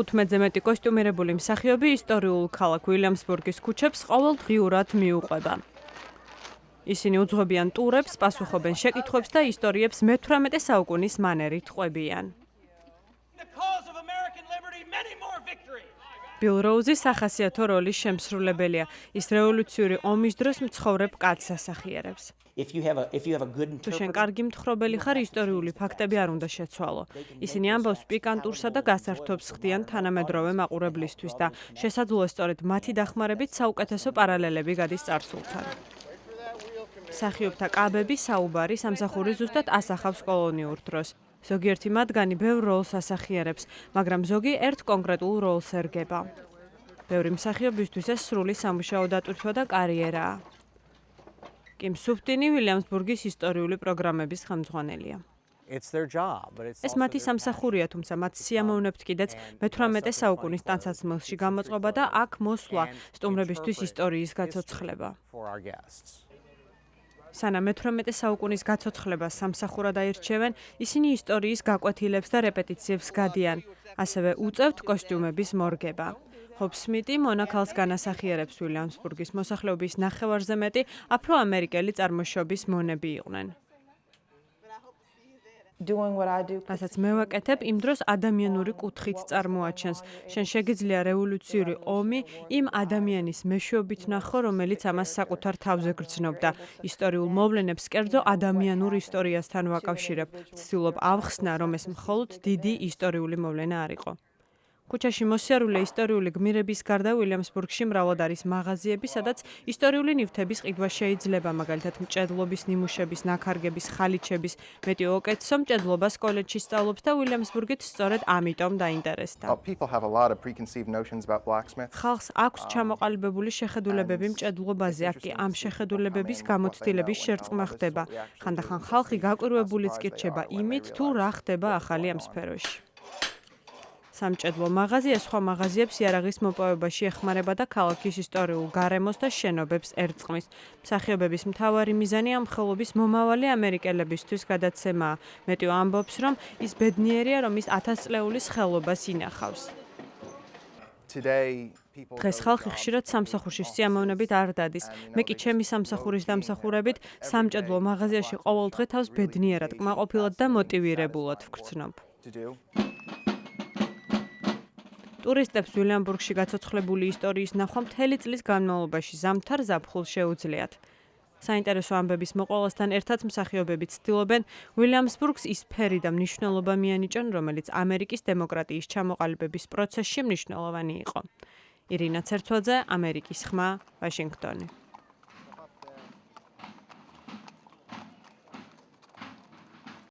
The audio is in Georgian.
15-ზე მეტი კოსტიუმირებული მსახიობი ისტორიულ ქალაქ უილიამსბურგის ქუჩებს ყოველდღიურად მიუყვება. ისინი უძღვებიან ტურებს, პასუხობენ შეკითხვებს და ისტორიებს მე-18 საუკუნის მანერით ყვებიან. ბილ როუზი სახასიათო როლის შემსრულებელია. ის რევოლუციური ომის დროს მცხოვრებ კაცს ასახიერებს. თუ შენ კარგი მთხრობელი ხარ, ისტორიული ფაქტები არ უნდა შეცვალო. ისინი ამბავს პიკანტურსა და გასართობს ხდიან თანამედროვე მაყურებლისთვის და შესაძლოა სწორედ მათი დახმარებით საუკეთესო პარალელები გადის წარსულთან. მსახიობთა კაბები, საუბარი, სამსახური ზუსტად ასახავს კოლონიურ დროს. ზოგიერთი მათგანი ბევრ როლს ასახიერებს, მაგრამ ზოგი ერთ კონკრეტულ როლს ერგება. ბევრი მსახიობისთვის ეს სრული სამუშაო დატვირთვა და კარიერაა. კიმ სუფტინი უილიამსბურგის ისტორიული პროგრამების ხელმძღვანელია. ეს მათი სამსახურია, თუმცა მათ სიამოვნებთ კიდეც მე-18 საუკუნის ტანსაცმელში გამოწყობა და აქ მოსვლა სტუმრებისთვის ისტორიის გაცოცხლება. სანამ მე-18 საუკუნის გაცოცხლებას სამსახურად აირჩევენ, ისინი ისტორიის გაკვეთილებს და რეპეტიციებს გადიან, ასევე უწევთ კოსტიუმების მორგება. ჰობ სმიტი მონაქალს განასახიერებს უილიამსბურგის მოსახლეობის ნახევარზე მეტი აფრო-ამერიკელი წარმოშობის მონები იყვნენ. რასაც მე ვაკეთებ, იმ დროს ადამიანური კუთხით წარმოაჩენს. შენ შეგიძლია რევოლუციური ომი იმ ადამიანის მეშვეობით ნახო, რომელიც ამას საკუთარ თავზე გრძნობდა. ისტორიულ მოვლენებს კერძო ადამიანურ ისტორიასთან ვაკავშირებ. ვცდილობ ავხსნა, რომ ეს მხოლოდ დიდი ისტორიული მოვლენა არ იყო. ქუჩაში მოსიარულე ისტორიული გმირების გარდა უილიამსბურგში მრავლად არის მაღაზიები, სადაც ისტორიული ნივთების ყიდვა შეიძლება, მაგალითად მჭედლობის ნიმუშების, ნაქარგების, ხალიჩების. მეტი უკეთესო მჭედლობას კოლეჯში სწავლობს და უილიამსბურგით სწორედ ამიტომ დაინტერესდა. ხალხს აქვს ჩამოყალიბებული შეხედულებები მჭედლობაზე, აქ კი ამ შეხედულებების გამოცდილების შერწყმა ხდება. ხანდახან ხალხი გაკვირვებულიც კი რჩება იმით, თუ რა ხდება ახალი ამ სფეროში. სამჭედლო მაღაზია სხვა მაღაზიებს იარაღის მოპოვებაში ეხმარება და ქალაქის ისტორიულ გარემოს და შენობებს ერწყმის. მსახიობების მთავარი მიზანი ამ ხელობის მომავალი ამერიკელებისთვის გადაცემაა. მეტიო ამბობს, რომ ის ბედნიერია, რომ ის 1000 წლეულის ხელობას ინახავს. დღეს ხალხი ხშირად სამსახურში სიამოვნებით არ დადის. მე კი ჩემი სამსახურის დამსახურებით სამჭედლო მაღაზიაში ყოველ დღე თავს ბედნიერად, კმაყოფილად და მოტივირებულად ვგრძნობ. ტურისტებს უილიამსბურგში გაცოცხლებული ისტორიის ნახვა მთელი წლის განმავლობაში ზამთარ ზაფხულს შეუძლიათ. საინტერესო ამბების მოყოლასთან ერთად მსახიობები ცდილობენ უილიამსბურგს ის ფერი და მნიშვნელობა მიანიჭონ, რომელიც ამერიკის დემოკრატიის ჩამოყალიბების პროცესში მნიშვნელოვანი იყო. ირინა ცერცვაძე, ამერიკის ხმა, ვაშინგტონი.